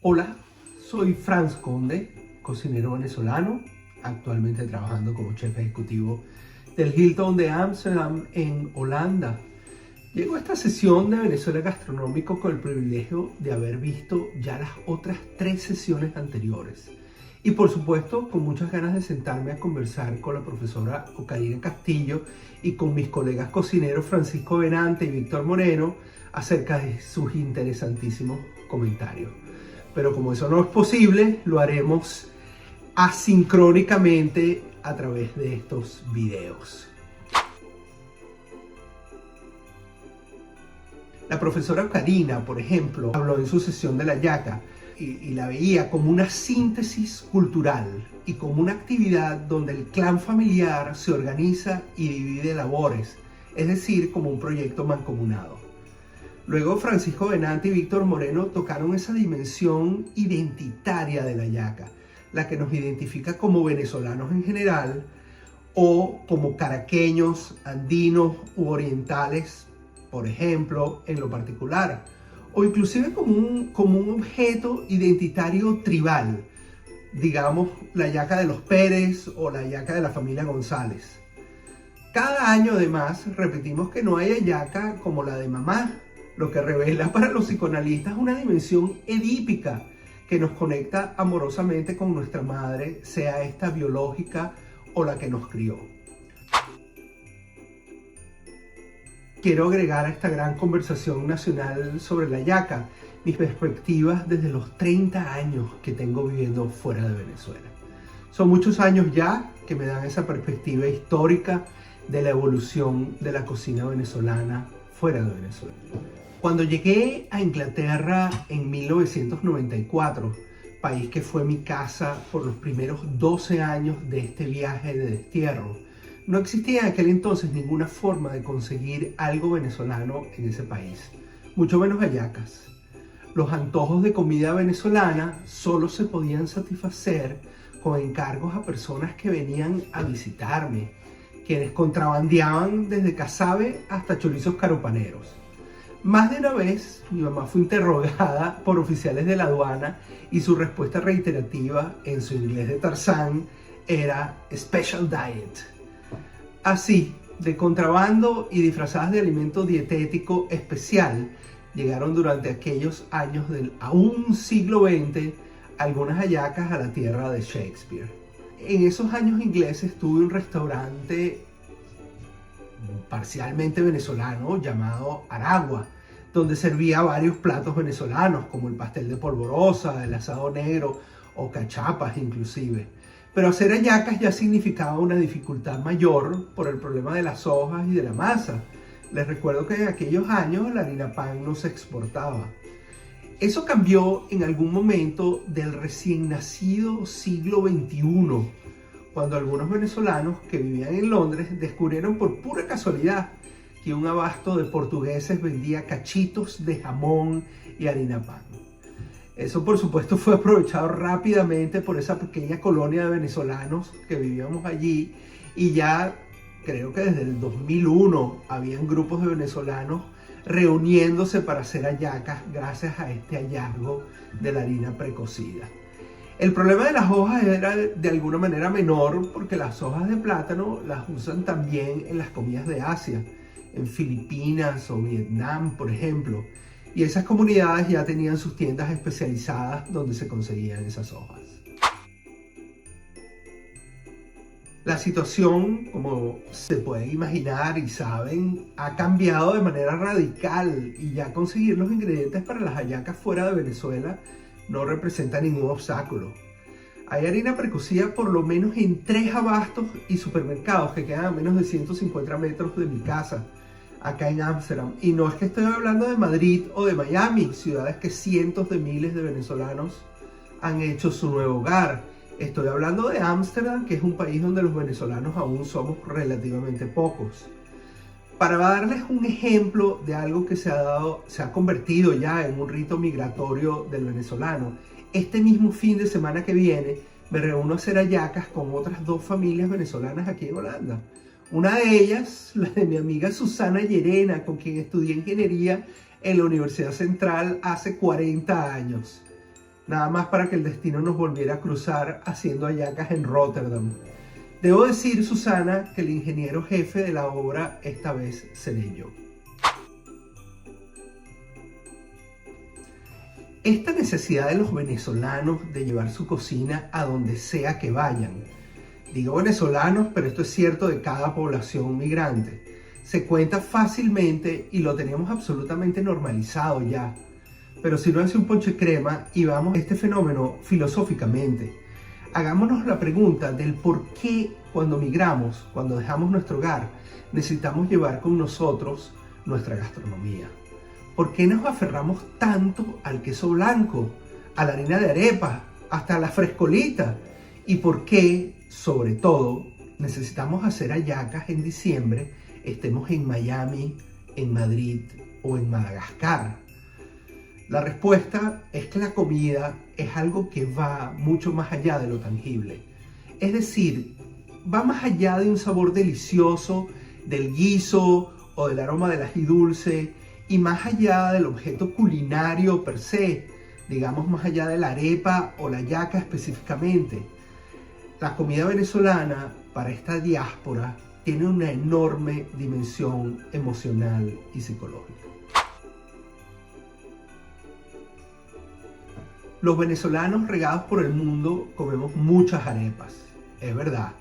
Hola, soy Franz Conde, cocinero venezolano, actualmente trabajando como chef ejecutivo del Hilton de Ámsterdam en Holanda. Llego a esta sesión de Venezuela Gastronómico con el privilegio de haber visto ya las otras 3 sesiones anteriores. Y por supuesto, con muchas ganas de sentarme a conversar con la profesora Ocarina Castillo y con mis colegas cocineros Francisco Benante y Víctor Moreno acerca de sus interesantísimos comentarios. Pero como eso no es posible, lo haremos asincrónicamente a través de estos videos. La profesora Ocarina, por ejemplo, habló en su sesión de la yaca y la veía como una síntesis cultural y como una actividad donde el clan familiar se organiza y divide labores, es decir, como un proyecto mancomunado. Luego Francisco Benante y Víctor Moreno tocaron esa dimensión identitaria de la yaca, la que nos identifica como venezolanos en general o como caraqueños, andinos u orientales, por ejemplo, en lo particular, o inclusive como un objeto identitario tribal, digamos la yaca de los Pérez o la yaca de la familia González. Cada año además repetimos que no hay hallaca como la de mamá, lo que revela para los psicoanalistas una dimensión edípica que nos conecta amorosamente con nuestra madre, sea esta biológica o la que nos crió. Quiero agregar a esta gran conversación nacional sobre la yaca mis perspectivas desde los 30 años que tengo viviendo fuera de Venezuela. Son muchos años ya que me dan esa perspectiva histórica de la evolución de la cocina venezolana fuera de Venezuela. Cuando llegué a Inglaterra en 1994, país que fue mi casa por los primeros 12 años de este viaje de destierro, no existía en aquel entonces ninguna forma de conseguir algo venezolano en ese país, mucho menos hallacas. Los antojos de comida venezolana solo se podían satisfacer con encargos a personas que venían a visitarme, quienes contrabandeaban desde casabe hasta chorizos caropaneros. Más de una vez, mi mamá fue interrogada por oficiales de la aduana y su respuesta reiterativa en su inglés de Tarzán era Special Diet. Así, de contrabando y disfrazadas de alimento dietético especial, llegaron durante aquellos años del aún siglo XX algunas hallacas a la tierra de Shakespeare. En esos años ingleses tuve un restaurante parcialmente venezolano llamado Aragua, donde servía varios platos venezolanos como el pastel de polvorosa, el asado negro o cachapas inclusive. Pero hacer hallacas ya significaba una dificultad mayor por el problema de las hojas y de la masa. Les recuerdo que en aquellos años la harina pan no se exportaba. Eso cambió en algún momento del recién nacido siglo XXI, cuando algunos venezolanos que vivían en Londres descubrieron por pura casualidad que un abasto de portugueses vendía cachitos de jamón y harina pan. Eso por supuesto fue aprovechado rápidamente por esa pequeña colonia de venezolanos que vivíamos allí, y ya creo que desde el 2001 habían grupos de venezolanos reuniéndose para hacer hallacas gracias a este hallazgo de la harina precocida. El problema de las hojas era de alguna manera menor porque las hojas de plátano las usan también en las comidas de Asia, en Filipinas o Vietnam, por ejemplo, y esas comunidades ya tenían sus tiendas especializadas donde se conseguían esas hojas. La situación, como se pueden imaginar y saben, ha cambiado de manera radical y ya conseguir los ingredientes para las hallacas fuera de Venezuela no representa ningún obstáculo. Hay harina precocida por lo menos en 3 abastos y supermercados que quedan a menos de 150 metros de mi casa, acá en Ámsterdam. Y no es que estoy hablando de Madrid o de Miami, ciudades que cientos de miles de venezolanos han hecho su nuevo hogar. Estoy hablando de Ámsterdam, que es un país donde los venezolanos aún somos relativamente pocos. Para darles un ejemplo de algo que se ha convertido ya en un rito migratorio del venezolano, este mismo fin de semana que viene me reúno a hacer hallacas con otras 2 familias venezolanas aquí en Holanda. Una de ellas, la de mi amiga Susana Llerena, con quien estudié ingeniería en la Universidad Central hace 40 años. nada más para que el destino nos volviera a cruzar haciendo hallacas en Rotterdam. Debo decir, Susana, que el ingeniero jefe de la obra esta vez seré yo. Esta necesidad de los venezolanos de llevar su cocina a donde sea que vayan. Digo venezolanos, pero esto es cierto de cada población migrante. Se cuenta fácilmente y lo tenemos absolutamente normalizado ya. Pero si no es un ponche crema y vamos a este fenómeno filosóficamente, hagámonos la pregunta del por qué cuando migramos, cuando dejamos nuestro hogar, necesitamos llevar con nosotros nuestra gastronomía. ¿Por qué nos aferramos tanto al queso blanco, a la harina de arepa, hasta a la frescolita? ¿Y por qué, sobre todo, necesitamos hacer hallacas en diciembre, estemos en Miami, en Madrid o en Madagascar? La respuesta es que la comida es algo que va mucho más allá de lo tangible. Es decir, va más allá de un sabor delicioso, del guiso o del aroma del ají dulce, y más allá del objeto culinario per se, digamos más allá de la arepa o la hallaca específicamente. La comida venezolana para esta diáspora tiene una enorme dimensión emocional y psicológica. Los venezolanos regados por el mundo comemos muchas arepas, es verdad,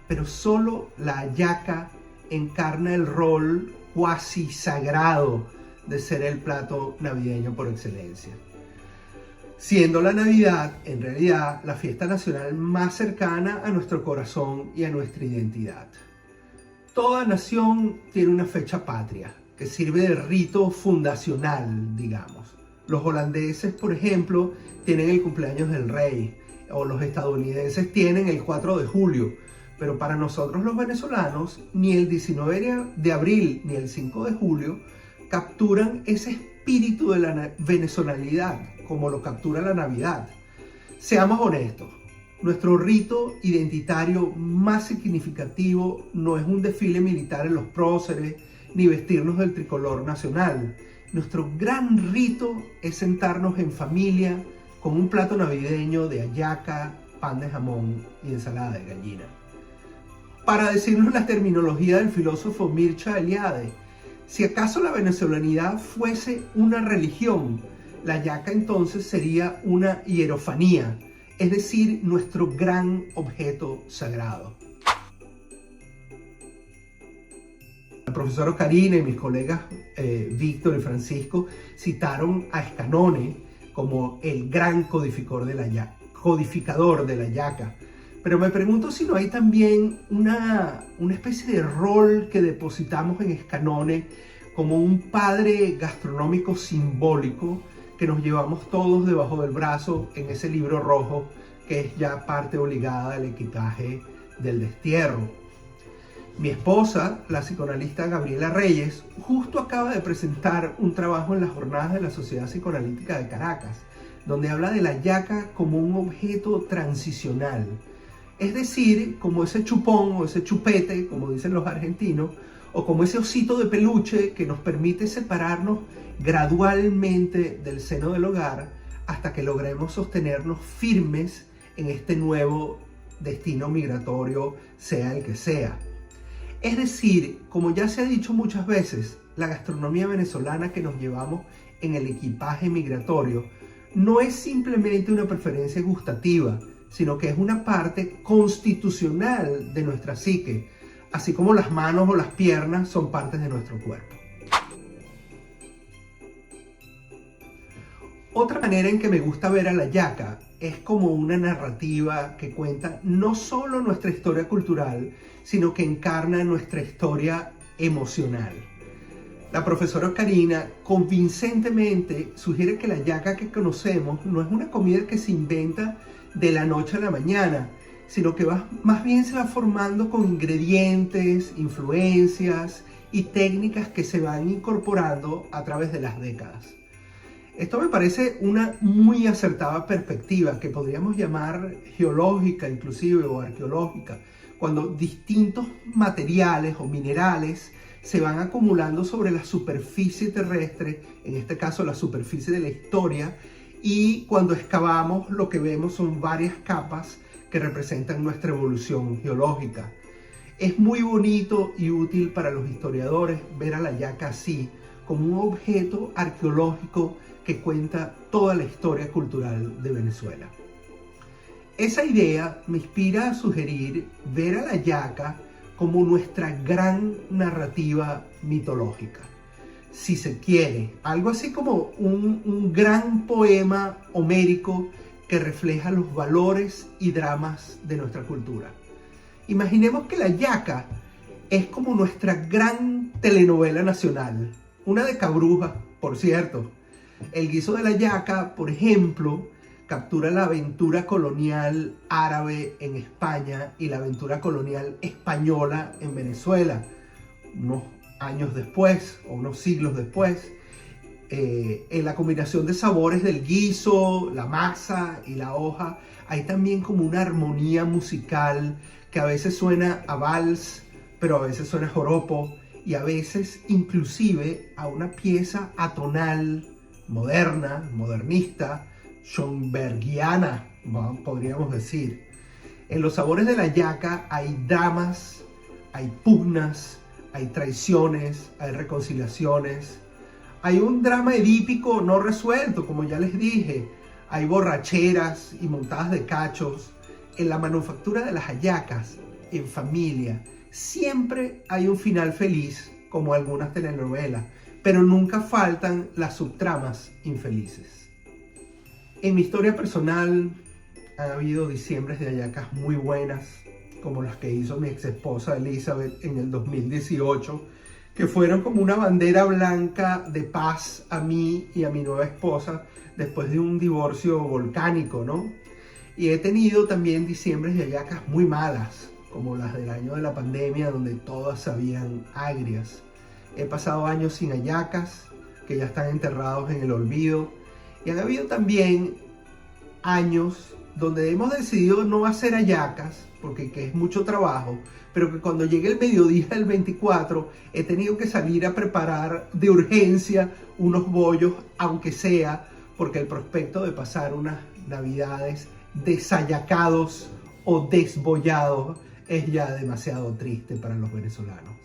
pero solo la hallaca encarna el rol cuasi sagrado de ser el plato navideño por excelencia. Siendo la Navidad, en realidad, la fiesta nacional más cercana a nuestro corazón y a nuestra identidad. Toda nación tiene una fecha patria, que sirve de rito fundacional, digamos. Los holandeses, por ejemplo, tienen el cumpleaños del rey, o los estadounidenses tienen el 4 de julio, pero para nosotros los venezolanos, ni el 19 de abril ni el 5 de julio capturan ese espíritu de la venezolanidad, como lo captura la Navidad. Seamos honestos, nuestro rito identitario más significativo no es un desfile militar en los próceres, ni vestirnos del tricolor nacional. Nuestro gran rito es sentarnos en familia con un plato navideño de hallaca, pan de jamón y ensalada de gallina. Para decirnos la terminología del filósofo Mircea Eliade, si acaso la venezolanidad fuese una religión, la hallaca entonces sería una hierofanía, es decir, nuestro gran objeto sagrado. El profesor Karina y mis colegas Víctor y Francisco citaron a Scanone como el gran codificador de la hallaca. Pero me pregunto si no hay también una especie de rol que depositamos en Scanone como un padre gastronómico simbólico que nos llevamos todos debajo del brazo en ese libro rojo que es ya parte obligada del equipaje del destierro. Mi esposa, la psicoanalista Gabriela Reyes, justo acaba de presentar un trabajo en las jornadas de la Sociedad Psicoanalítica de Caracas, donde habla de la hallaca como un objeto transicional. Es decir, como ese chupón o ese chupete, como dicen los argentinos, o como ese osito de peluche que nos permite separarnos gradualmente del seno del hogar hasta que logremos sostenernos firmes en este nuevo destino migratorio, sea el que sea. Es decir, como ya se ha dicho muchas veces, la gastronomía venezolana que nos llevamos en el equipaje migratorio no es simplemente una preferencia gustativa, sino que es una parte constitucional de nuestra psique, así como las manos o las piernas son partes de nuestro cuerpo. Otra manera en que me gusta ver a la hallaca es como una narrativa que cuenta no solo nuestra historia cultural, sino que encarna nuestra historia emocional. La profesora Karina convincentemente sugiere que la hallaca que conocemos no es una comida que se inventa de la noche a la mañana, sino que más bien se va formando con ingredientes, influencias y técnicas que se van incorporando a través de las décadas. Esto me parece una muy acertada perspectiva que podríamos llamar geológica inclusive o arqueológica, cuando distintos materiales o minerales se van acumulando sobre la superficie terrestre, en este caso la superficie de la historia, y cuando excavamos lo que vemos son varias capas que representan nuestra evolución geológica. Es muy bonito y útil para los historiadores ver a la yaca así, como un objeto arqueológico que cuenta toda la historia cultural de Venezuela. Esa idea me inspira a sugerir ver a la yaca como nuestra gran narrativa mitológica. Si se quiere, algo así como un gran poema homérico que refleja los valores y dramas de nuestra cultura. Imaginemos que la yaca es como nuestra gran telenovela nacional, una de Cabruja, por cierto. El guiso de la yaca, por ejemplo, captura la aventura colonial árabe en España y la aventura colonial española en Venezuela, unos años después o unos siglos después. En la combinación de sabores del guiso, la masa y la hoja, hay también como una armonía musical que a veces suena a vals, pero a veces suena a joropo y a veces inclusive a una pieza atonal, moderna, modernista, schönbergiana, podríamos decir. En los sabores de la yaca hay dramas, hay pugnas, hay traiciones, hay reconciliaciones. Hay un drama edípico no resuelto, como ya les dije. Hay borracheras y montadas de cachos. En la manufactura de las hallacas, en familia, siempre hay un final feliz, como algunas telenovelas, pero nunca faltan las subtramas infelices. En mi historia personal ha habido diciembres de hallacas muy buenas, como las que hizo mi ex esposa Elizabeth en el 2018, que fueron como una bandera blanca de paz a mí y a mi nueva esposa después de un divorcio volcánico, ¿no? Y he tenido también diciembres de hallacas muy malas, como las del año de la pandemia, donde todas sabían agrias. He pasado años sin hallacas, que ya están enterrados en el olvido. Y han habido también años donde hemos decidido no hacer hallacas, porque es mucho trabajo, pero que cuando llegue el mediodía del 24 he tenido que salir a preparar de urgencia unos bollos, aunque sea porque el prospecto de pasar unas navidades deshallacados o desbollados es ya demasiado triste para los venezolanos.